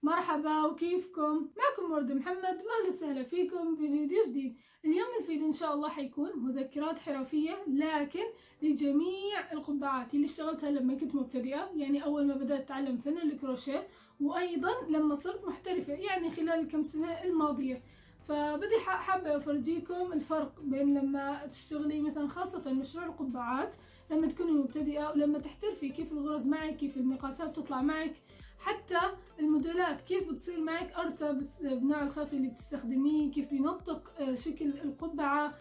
مرحبا وكيفكم؟ معكم وردة محمد واهلا وسهلا فيكم بفيديو جديد. اليوم الفيديو ان شاء الله حيكون مذكرات حرفية لكن لجميع القبعات اللي اشتغلتها لما كنت مبتدئة، يعني اول ما بدأت اتعلم فن الكروشيه، وايضا لما صرت محترفة يعني خلال الكم سنة الماضية. فبدي حابة افرجيكم الفرق بين لما تشتغلي مثلا خاصة مشروع القبعات لما تكوني مبتدئة ولما تحترفي، كيف الغرز معك، كيف المقاسات تطلع معك، حتى الموديلات كيف بتصير معك ارتب بنوع الخيط اللي بتستخدميه، كيف بينطق شكل القبعة.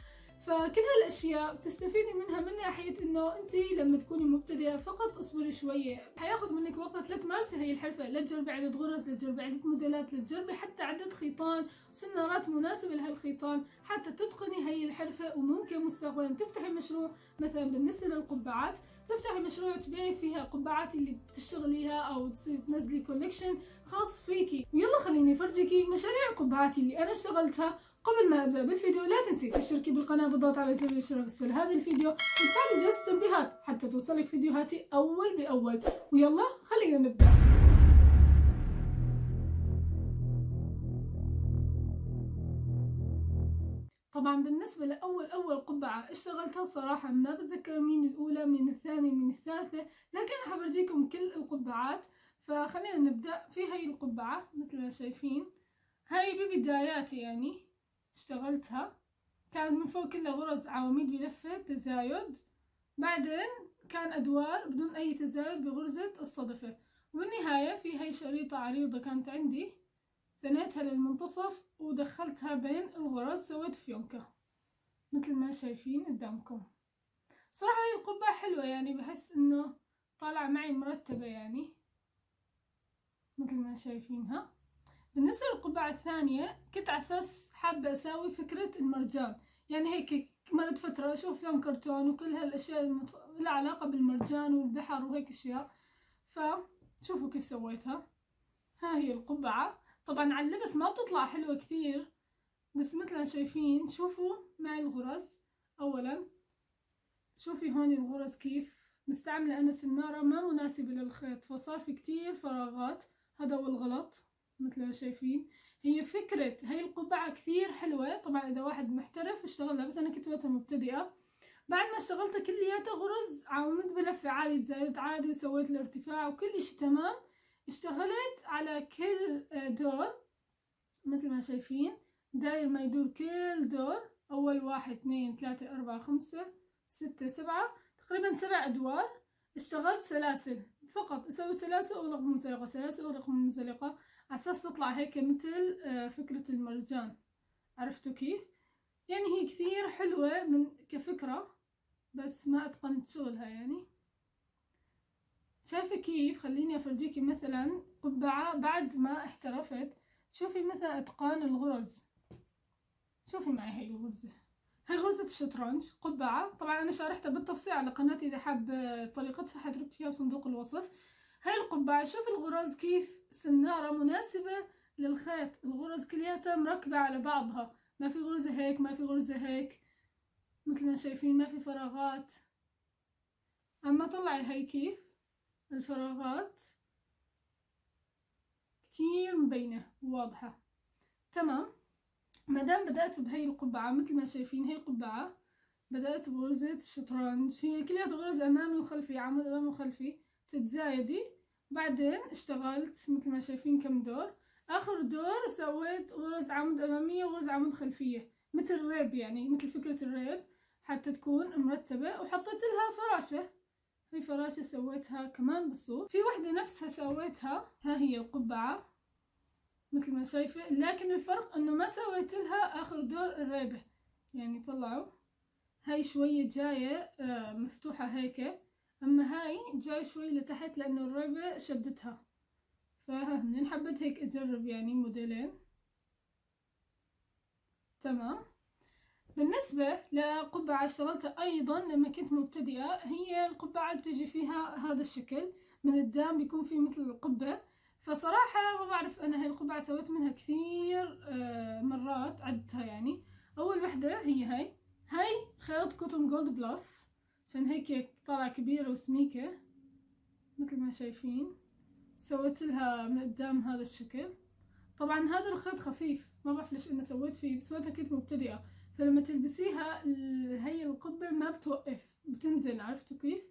فكل هالاشياء بتستفيدي منها من ناحية انه انتي لما تكوني مبتدئة فقط اصبري شوية، حياخد منك وقت لتمارسي هي الحرفة، لا تجربي عدد غرز، لا تجربي عدد موديلات، لا تجربي حتى عدد خيطان وسنارات مناسبة لهالخيطان حتى تتقني هي الحرفة. وممكن مستقبلا تفتحي مشروع مثلا بالنسبة للقبعات، تفتحي مشروع تبيعي فيها قبعات اللي بتشتغليها او تصير تنزلي كوليكشن خاص فيكي. ويلا خليني افرجيكي مشاريع القبعات اللي انا اشتغلتها. قبل ما ابدا بالفيديو لا تنسي تشتركي بالقناه بالضغط على زر الاشتراك اسفل هذا الفيديو وتفعلي جرس التنبيهات حتى توصلك فيديوهاتي اول باول. ويلا خلينا نبدا. طبعا بالنسبة لأول قبعة اشتغلتها صراحة ما بتذكر مين الأولى مين الثانية مين الثالثة، لكن حفرجيكم كل القبعات. فخلينا نبدأ في هاي القبعة. مثل ما شايفين هاي ببداياتي يعني اشتغلتها، كان من فوق كلها غرز عواميد بلفة تزايد، بعدين كان أدوار بدون أي تزايد بغرزة الصدفة، وبالنهاية في هاي شريطة عريضة كانت عندي ثنيتها للمنتصف ودخلتها بين الغرز، سويت فيونكة مثل ما شايفين قدامكم. صراحة هاي القبعة حلوة، يعني بحس انه طالعة معي مرتبة يعني مثل ما شايفينها. بالنسبة للقبعة الثانية كنت على اساس حابة اساوي فكرة المرجان، يعني هيك مرت فترة اشوف افلام كرتون وكل هالاشياء لها علاقة بالمرجان والبحر وهيك اشياء، فشوفوا كيف سويتها. ها هي القبعة، طبعا على اللبس ما بتطلع حلوة كثير، بس مثل ما شايفين شوفوا معي الغرز. اولا شوفي هون الغرز كيف مستعملة انا سنارة ما مناسبة للخيط، فصار في كتير فراغات، هذا هو الغلط. مثل ما شايفين هي فكرة هاي القبعة كثير حلوة، طبعا اذا واحد محترف اشتغلها، بس انا كنت وقتها مبتدئة. بعد ما اشتغلتها كلياتها غرز عواميد بلفة عادي، تزايد عادي، وسويت الارتفاع وكل اشي تمام. اشتغلت على كل دور مثل ما شايفين، داير ما يدور كل دور، اول 1 2 3 4 5 6 7، تقريبا 7 ادوار. اشتغلت سلاسل فقط، اسوي سلاسل اغلق منزلقة، سلاسل اغلق منزلقة، على اساس تطلع هيك مثل فكرة المرجان. عرفتوا كيف؟ يعني هي كثير حلوة من كفكرة، بس ما اتقنت شغلها يعني. شايفة كيف؟ خليني افرجيكي مثلا قبعة بعد ما احترفت. شوفي مثلا اتقان الغرز، شوفي معي هاي الغرزة، هاي غرزة الشطرنج قبعة، طبعا انا شارحتها بالتفصيل على قناتي، اذا حاب طريقتها حترك فيها بصندوق الوصف. هاي القبعة شوفي الغرز كيف سنارة مناسبة للخيط، الغرز كلياتها مركبة على بعضها، ما في غرزة هيك ما في غرزة هيك، مثل ما شايفين ما في فراغات. اما طلعي هاي كيف الفراغات كتير مبينة وواضحة. تمام. مادام بدأت بهي القبعة مثل ما شايفين، هي القبعة بدأت بغرزة الشطرنج، هي كلها غرز أمامي وخلفي، عمود أمامي وخلفي تتزايدي. بعدين اشتغلت مثل ما شايفين كم دور، آخر دور سويت غرز عمود أمامية وغرز عمود خلفية مثل ريب، يعني مثل فكرة الريب حتى تكون مرتبة، وحطيت لها فراشة. هي فراشة سويتها كمان بالصوف. في وحدة نفسها سويتها، ها هي القبعة مثل ما شايفة، لكن الفرق انه ما سويت لها اخر دور الريبة، يعني طلعوا هاي شوية جاية مفتوحة هيك، اما هاي جاي شوي لتحت لانه الريبة شدتها. فهمني حبيت هيك اجرب يعني موديلين. تمام. بالنسبة لقبعة اشتغلتها ايضا لما كنت مبتدئة، هي القبعة بتجي فيها هذا الشكل، من قدام بيكون في مثل القبة. فصراحة ما بعرف انا هاي القبعة سويت منها كثير مرات عدتها يعني. اول وحدة هي هاي خيط كوتون جولد بلس، عشان هيك طالعة كبيرة وسميكة مثل ما شايفين. سويت لها من قدام هذا الشكل. طبعا هذا الخيط خفيف، ما بعرف ليش انا سويت فيه، بس وقتها كنت مبتدئة، فلما تلبسيها هي القبة ما بتوقف، بتنزل، عرفتوا كيف؟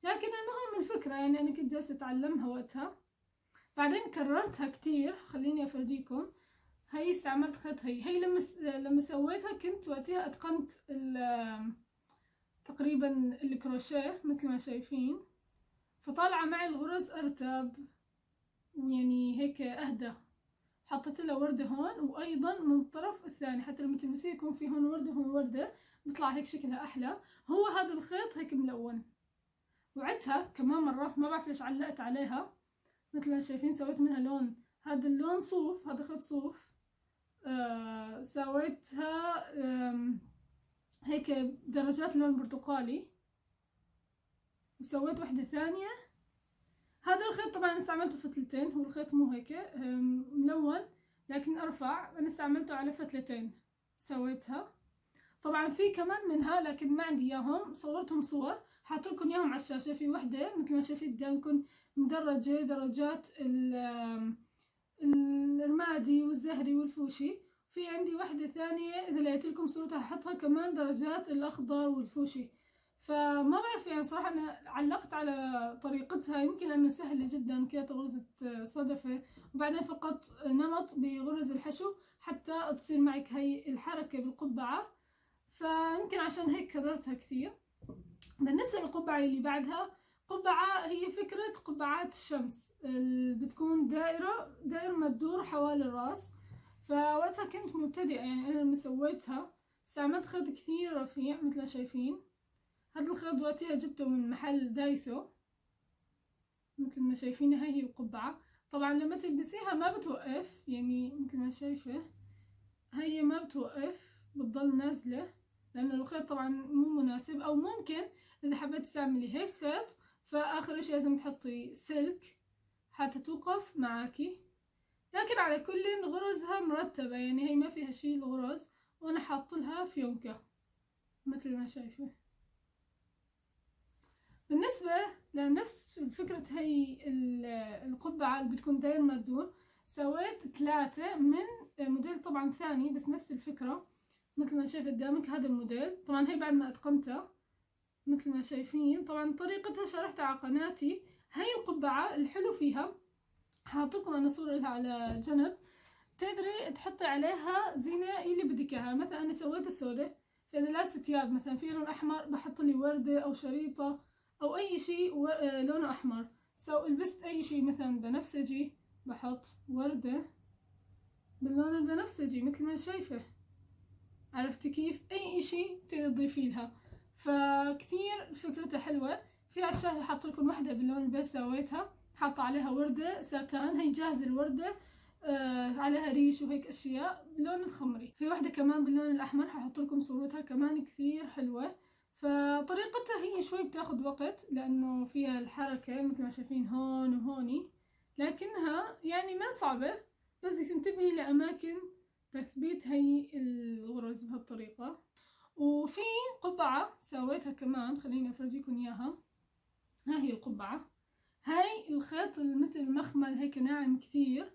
لكن المهم الفكرة يعني انا كنت جالسة اتعلمها وقتها. بعدين كررتها كتير، خليني افرجيكم. هي استعملت خيط، هي لما سويتها كنت وقتها اتقنت تقريبا الكروشيه مثل ما شايفين، فطالعة معي الغرز ارتب ويعني هيك اهدى. حطيت لها وردة هون، وايضا من الطرف الثاني حتى لما تلبسيه يكون في هون وردة هون وردة، بيطلع هيك شكلها احلى. هو هذا الخيط هيك ملون. وعدتها كمان مرة، ما بعرف ليش علقت عليها، مثل ما شايفين سويت منها لون، هذا اللون صوف، هذا خيط صوف. سويتها هيك درجات لون برتقالي. وسويت وحدة ثانية. هذا الخيط طبعا استعملته فتلتين، هو الخيط مو هيك ملون لكن ارفع، انا استعملته على فتلتين سويتها. طبعا في كمان منها لكن ما عندي اياهم، صورتهم صور حاطلكم اياهم على الشاشة. في وحدة مثل ما شايفين قدامكم مدرجة درجات الرمادي والزهري والفوشي. في عندي وحدة ثانية اذا لقيت لكم صورتها هحطها كمان، درجات الاخضر والفوشي. فما بعرف يعني صراحة انا علقت على طريقتها، يمكن لانه سهلة جدا، كانت غرزة صدفة وبعدين فقط نمط بغرز الحشو حتى تصير معك هي الحركة بالقبعة، فيمكن عشان هيك كررتها كثير. بالنسبة للقبعة اللي بعدها، قبعة هي فكرة قبعات الشمس، بتكون دائرة ما تدور حوالي الراس. فوقتها كنت مبتدئة، يعني أنا لما سويتها استعملت خيط كثير رفيع مثل ما شايفين. هذا الخيط وقتها جبته من محل دايسو مثل ما شايفين. هاي هي القبعة. طبعا لما تلبسيها ما بتوقف، يعني مثل ما شايفة هي ما بتوقف، بتضل نازلة، لأنه الخيط طبعا مو مناسب. أو ممكن إذا حبيت تستعملي هيك خيط، فآخر إشي لازم تحطي سلك حتى توقف معاكي. لكن على كل غرزها مرتبة، يعني هي ما فيها شي الغرز، وأنا حاطلها فيونكة مثل ما شايفة. بالنسبة لنفس فكرة هي القبعة اللي بتكون داير ما تدور، سويت 3 من موديل طبعا ثاني بس نفس الفكرة مثل ما شايف قدامك. هذا الموديل طبعا هي بعد ما اتقنتها مثل ما شايفين. طبعا طريقتها شرحتها على قناتي. هاي القبعة الحلو فيها، حاطلكم انا صورة لها على جنب، تقدري تحطي عليها زينة اللي بدك اياها. مثلا انا سويتها سودة، فاذا لابسة تياب مثلا في لون احمر بحط لي وردة او شريطة او اي شيء لونه احمر. لبست اي شيء مثلا بنفسجي بحط وردة باللون البنفسجي مثل ما شايفة، عرفتي كيف؟ اي اشي تضيفي لها. فكثير فكرتها حلوة. في على الشاشة حاط لكم وحدة باللون اللي بس سويتها، حاطة عليها وردة ساتان، هي جاهزة الوردة، عليها ريش وهيك اشياء باللون الخمري. في وحدة كمان باللون الاحمر ححط لكم صورتها كمان كثير حلوة. فطريقتها هي شوي بتاخد وقت لانه فيها الحركة مثل ما شايفين هون وهوني، لكنها يعني ما صعبة، بس تنتبهي لاماكن تثبيت هي الغرز بهالطريقة. وفي قبعة سويتها كمان، خليني افرجيكم اياها. ها هي القبعة، هاي الخيط مثل مخمل هيك ناعم كثير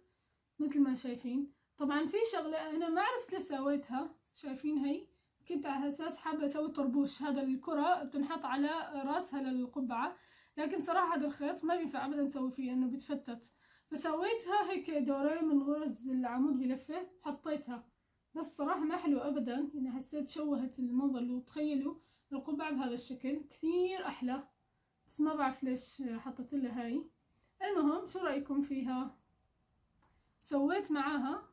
مثل ما شايفين. طبعا في شغلة انا ما عرفت ليه سويتها، شايفين هي كنت على اساس حابة اسوي طربوش، هذا الكرة بتنحط على راسها للقبعة، لكن صراحة هذا الخيط ما بينفع ابدا نسوي فيه انه بتفتت. فسويتها هيك دورين من غرز العمود بلفة حطيتها، بس صراحة ما حلو ابدا، يعني حسيت شوهت المنظر. لو تخيلوا القبعة بهذا الشكل كثير احلى، بس ما بعرف ليش حطيت لها هاي. المهم شو رأيكم فيها؟ سويت معاها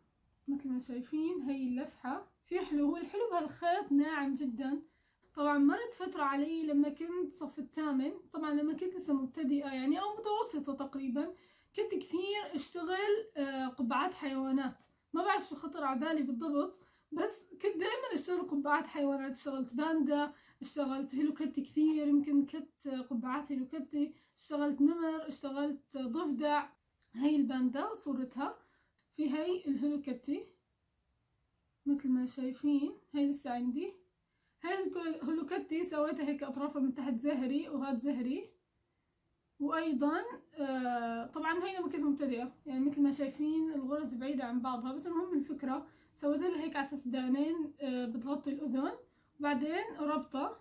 مثل ما شايفين هي اللفحة كثير حلو. هو الحلو بهالخيط ناعم جدا. طبعا مرت فترة علي لما كنت صف الثامن، طبعا لما كنت لسه مبتدئة يعني او متوسطة تقريبا، كنت كثير اشتغل قبعات حيوانات. ما بعرف شو خطر على بالي بالضبط، بس كنت دائما اشتغل قبعات حيوانات. اشتغلت باندا، اشتغلت هيلو كتي كثير، يمكن 3 قبعات هيلو كتي، اشتغلت نمر، اشتغلت ضفدع. هاي الباندا صورتها، في هاي الهيلو كتي مثل ما شايفين، هاي لسه عندي. هاي الهيلو كتي سويتها هيك اطرافها من تحت زهري وهاد زهري، وايضا طبعا هي لما كنت مبتدئة يعني مثل ما شايفين الغرز بعيدة عن بعضها، بس المهم الفكرة سويت لها هيك على اساس دانين بتغطي الاذن، وبعدين ربطة.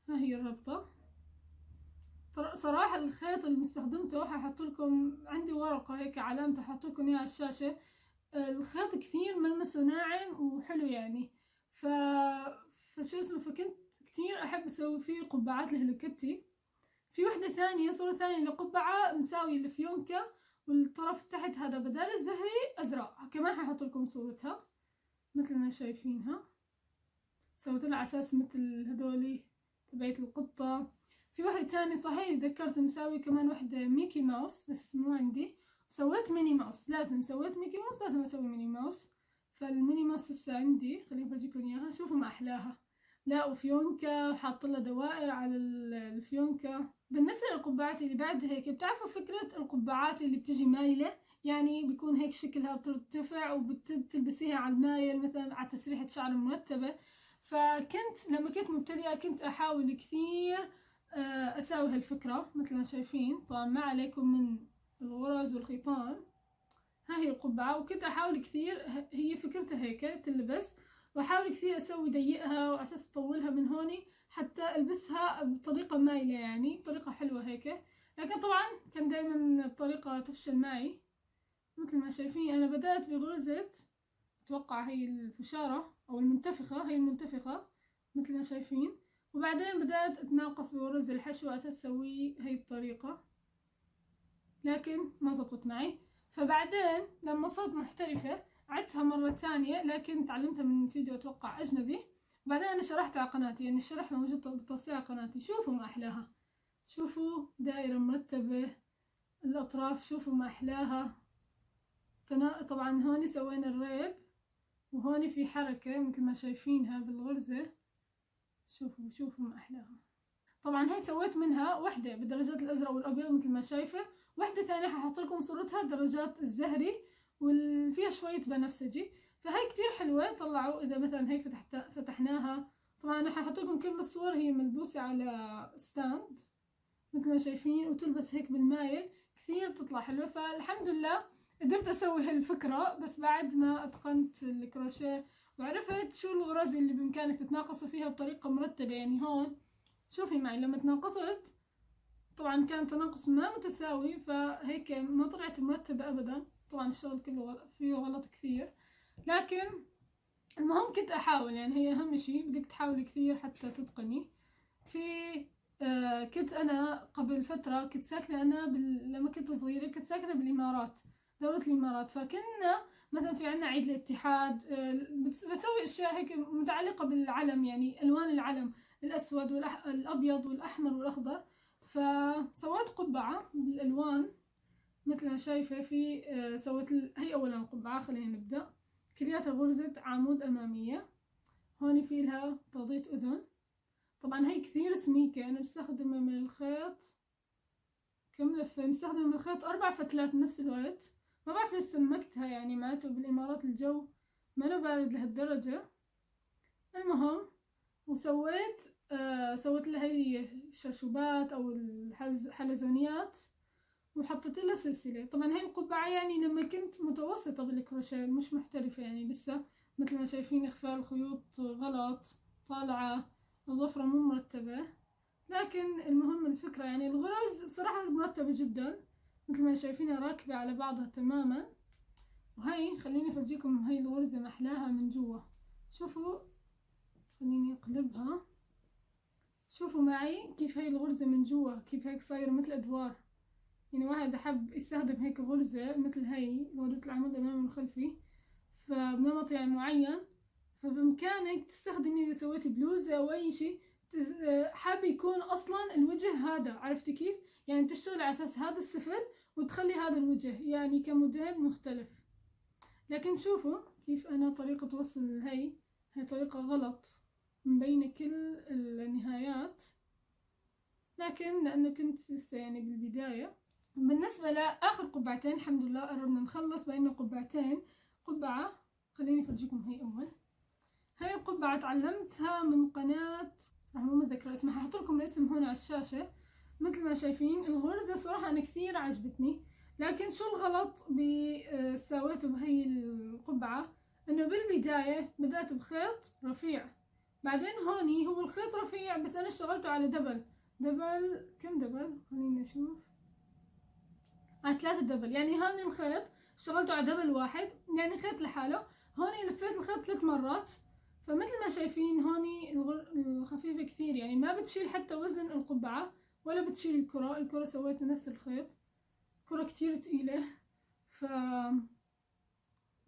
ها هي الربطة. صراحة الخيط اللي استخدمته ححط لكم عندي ورقة هيك علامته، ححط لكم اياها على الشاشة. الخيط كثير ملمسه ناعم وحلو يعني. فشو اسمه، فكنت كثير احب اسوي فيه قبعات لهلو كيتي. في وحدة ثانية، صورة ثانية لقبعة مساوية الفيونكة، والطرف تحت هذا بدال الزهري ازرق، كمان ححط لكم صورتها مثل ما شايفينها. سويت لها على اساس مثل هذولي تبعية القطة. في واحدة تاني صحيح ذكرت مساوي كمان واحدة ميكي ماوس بس مو عندي، وسويت ميني ماوس. لازم سويت ميكي ماوس لازم اسوي ميني ماوس. فالميني ماوس هسه عندي، خليني افرجيكم اياها، شوفوا ما احلاها. لا وفيونكة وحاط لها دوائر على الفيونكة. بالنسبة للقبعات اللي بعد هيك، بتعرفوا فكرة القبعات اللي بتجي مايلة، يعني بيكون هيك شكلها بترتفع وبتلبسيها على المايل مثلا على تسريحة شعر مرتبة. فكنت لما كنت مبتدئة كنت احاول كثير اساوي هالفكرة مثل ما شايفين. طبعا ما عليكم من الغرز والخيطان. ها هي القبعة، وكنت احاول كثير، هي فكرتها هيك تلبس، واحاول كثير اسوي ضيقها وعلى اساس اطولها من هوني حتى البسها بطريقة مايلة، يعني بطريقة حلوة هيك. لكن طبعا كان دايما الطريقة تفشل معي. مثل ما شايفين انا بدأت بغرزة، اتوقع هي الفشارة او المنتفخة، هي المنتفخة مثل ما شايفين، وبعدين بدأت اتناقص بغرز الحشو على اساس اسوي هي الطريقة، لكن ما زبطت معي. فبعدين لما صرت محترفة عدتها مرة تانية، لكن تعلمتها من فيديو اتوقع اجنبي. وبعدين انا شرحتها على قناتي، يعني الشرح موجود بالتوصيل على قناتي. شوفوا ما احلاها، شوفوا دائرة مرتبة الاطراف، شوفوا ما احلاها. طبعا هون سوينا الريب، وهون في حركة مثل ما شايفينها بالغرزة. شوفوا ما احلاها. طبعا هي سويت منها وحدة بالدرجات الازرق والابيض مثل ما شايفة، وحدة ثانية ححط لكم صورتها درجات الزهري وفيها شوية بنفسجي. فهي كتير حلوة. طلعوا اذا مثلا هيك فتحناها. طبعا انا ححط لكم كل الصور هي ملبوسة على ستاند مثل ما شايفين، وتلبس هيك بالمايل كثير بتطلع حلوة. فالحمد لله قدرت اسوي هالفكرة، بس بعد ما اتقنت الكروشيه وعرفت شو الغرز اللي بامكانك تتناقصي فيها بطريقة مرتبة. يعني هون شوفي معي لما تناقصت طبعا كان تناقص ما متساوي، فهيك ما طلعت مرتبة ابدا. طبعا الشغل كله فيه غلط كثير، لكن المهم كنت احاول. يعني هي اهم شيء بدك تحاولي كثير حتى تتقني. في كنت انا قبل فترة كنت ساكنة انا لما كنت صغيرة كنت ساكنة بالامارات، دولة الامارات. فكنا مثلا في عنا عيد الاتحاد بسوي اشياء هيك متعلقة بالعلم، يعني الوان العلم الاسود والابيض والاحمر والاخضر. فسويت قبعة بالالوان مثل ما شايفة. في سويت هي اولا قبعة، خلينا نبدأ. كلياتها غرزة عمود امامية. هون في لها تغطية اذن. طبعا هي كثير سميكة، انا بستخدمها من الخيط كم لفة، مستخدمة من الخيط 4 فتلات بنفس الوقت. ما بعرف ليش سمكتها، يعني معناته بالامارات الجو ما له بارد لهالدرجة. المهم وسويت سويت لها هي الشرشوبات او الحلزونيات، وحطيت لها سلسلة. طبعا هي القبعة يعني لما كنت متوسطة بالكروشيه مش محترفة، يعني لسه مثل ما شايفين اخفاء الخيوط غلط طالعة، الضفرة مو مرتبة. لكن المهم الفكرة، يعني الغرز بصراحة مرتبة جدا مثل ما شايفينها راكبة على بعضها تماما. وهي خليني افرجيكم هاي الغرزة محلاها من جوا. شوفوا، خليني اقلبها. شوفوا معي كيف هاي الغرزة من جوا كيف هيك صايرة مثل ادوار. يعني واحد احب يستخدم هيك غرزة مثل هاي غرزة العمود الامامي والخلفي فبنمط يعني معين، فبامكانك تستخدمي اذا سويتي بلوزة او اي شيء حابة يكون اصلا الوجه هذا، عرفتي كيف؟ يعني تشتغلي على اساس هذا السفل وتخلي هذا الوجه، يعني كموديل مختلف. لكن شوفوا كيف انا طريقة وصل هي طريقة غلط مبينة كل النهايات، لكن لانه كنت لسه يعني بالبداية. بالنسبة لآخر قبعتين الحمد لله قربنا نخلص، بقينا قبعتين. قبعة خليني افرجيكم هي اول. هاي القبعة تعلمتها من قناة صراحة مو متذكرة اسمها، هحط لكم الاسم هون على الشاشة، مثل ما شايفين الغرزة صراحة أنا كثير عجبتني. لكن شو الغلط سويته بهي القبعة؟ إنه بالبداية بدأت بخيط رفيع، بعدين هوني هو الخيط رفيع بس أنا اشتغلته على دبل. كم دبل؟ خلينا نشوف. على 3 دبل، يعني هوني الخيط اشتغلته على دبل واحد، يعني خيط لحاله. هوني لفيت الخيط 3 مرات. فمثل ما شايفين هوني الخفيفة كثير، يعني ما بتشيل حتى وزن القبعة ولا بتشيل الكرة سويت نفس الخيط. كرة كتير تقيلة. ف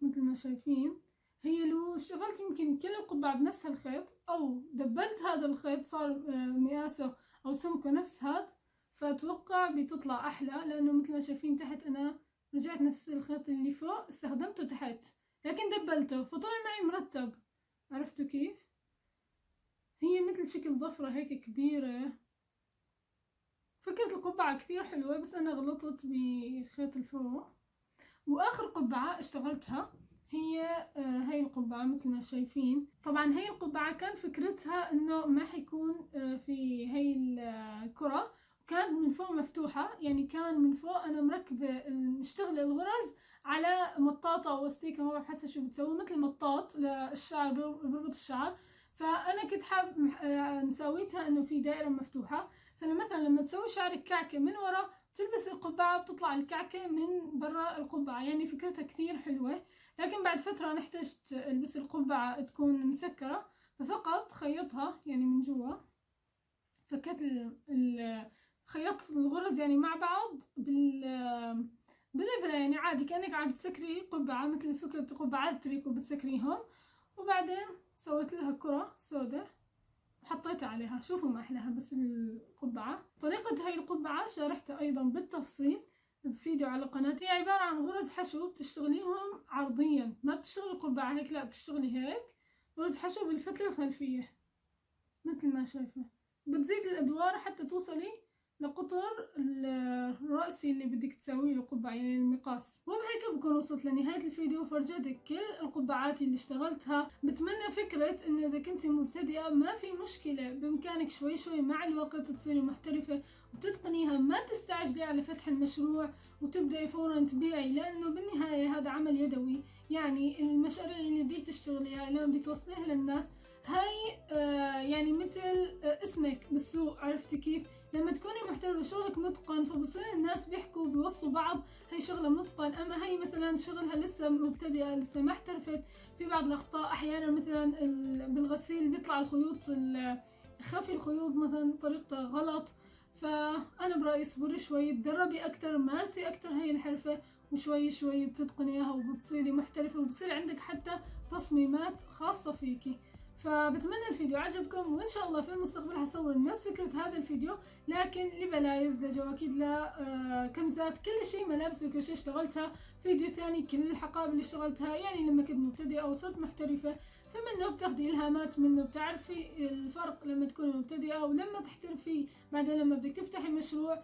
مثل ما شايفين هي لو اشتغلت يمكن كل القبعة بنفس الخيط او دبلت هذا الخيط صار مقاسه او سمكه نفس هذا، فاتوقع بتطلع احلى. لانه مثل ما شايفين تحت انا رجعت نفس الخيط اللي فوق استخدمته تحت، لكن دبلته فطلع معي مرتب. عرفتوا كيف؟ هي مثل شكل ضفرة هيك كبيرة. فكرة القبعة كثير حلوة بس انا غلطت بخيط الفوق. واخر قبعة اشتغلتها هي هاي القبعة مثل ما شايفين. طبعا هاي القبعة كان فكرتها انه ما حيكون في هاي الكرة، وكانت من فوق مفتوحة. يعني كان من فوق انا مركبة مشتغلة الغرز على مطاطة او استيكة، ما بعرف حاسة شو بتسوي، مثل مطاط للشعر بربط الشعر. فانا كنت حاب مساويتها انه في دائرة مفتوحة، فمثلا لما تسوي شعرك كعكة من ورا تلبس القبعة بتطلع الكعكة من برا القبعة. يعني فكرتها كثير حلوة. لكن بعد فترة أنا احتجت ألبس القبعة تكون مسكرة، ففقط خيطها يعني من جوا. فكت خيطت الغرز يعني مع بعض بالإبرة، يعني عادي كأنك عم تسكري قبعة مثل فكرة قبعات تريكو بتسكريهم. وبعدين سويت لها كرة سوداء وحطيتها عليها. شوفوا ما أحلاها بس القبعة. طريقة هاي القبعة شارحتها أيضا بالتفصيل بفيديو على قناتي. هي عبارة عن غرز حشو بتشتغليهم عرضيا، ما بتشتغلي القبعة هيك، لا بتشتغلي هيك غرز حشو بالفتلة الخلفية مثل ما شايفة. بتزيد الأدوار حتى توصلي لقطر الرأسي اللي بدك تسويه القبعة، يعني المقاس. وبهيك بكون وصلت لنهاية الفيديو وفرجتك كل القبعات اللي اشتغلتها. بتمنى فكرة انه اذا كنتي مبتدئة ما في مشكلة، بامكانك شوي شوي مع الوقت تصيري محترفة وتتقنيها. ما تستعجلي على فتح المشروع وتبدأي فورا تبيعي، لانه بالنهاية هذا عمل يدوي. يعني المشاريع اللي بدك تشتغليها لما بدك توصليها للناس هاي يعني مثل اسمك بالسوق. عرفتي كيف؟ لما تكوني محترفة شغلك متقن فبصير الناس بيحكوا بيوصوا بعض هي شغلة متقن. اما هي مثلا شغلها لسه مبتدئة لسه ما احترفت، في بعض الاخطاء احيانا مثلا بالغسيل بيطلع الخيوط خفي الخيوط مثلا طريقتها غلط. فانا برأيي اصبري شوي، تدربي اكتر، مارسي اكتر هي الحرفة، وشوي شوي بتتقنيها وبتصيري محترفة وبصير عندك حتى تصميمات خاصة فيكي. فبتمنى الفيديو عجبكم، وان شاء الله في المستقبل هصور نفس فكرة هذا الفيديو لكن لبلايز لجواكيد لكنزات كل شيء، ملابس وكل شيء اشتغلتها. فيديو ثاني كل الحقائب اللي اشتغلتها يعني لما كنت مبتدئة او صرت محترفة، فمنه بتاخدي الهامات منه، بتعرفي الفرق لما تكوني مبتدئة ولما تحترفي بعدين لما بدك تفتحي مشروع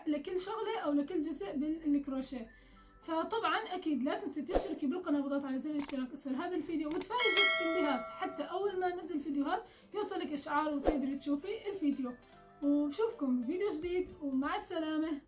لكل شغلة او لكل جزء بالكروشيه. فطبعا اكيد لا تنسي تشتركي بالقناه وتضغط على زر الاشتراك اسفل هذا الفيديو وتفعلي جرس التنبيهات حتى اول ما انزل فيديوهات يوصلك اشعار وتقدري تشوفي الفيديو. وبشوفكم بفيديو جديد ومع السلامه.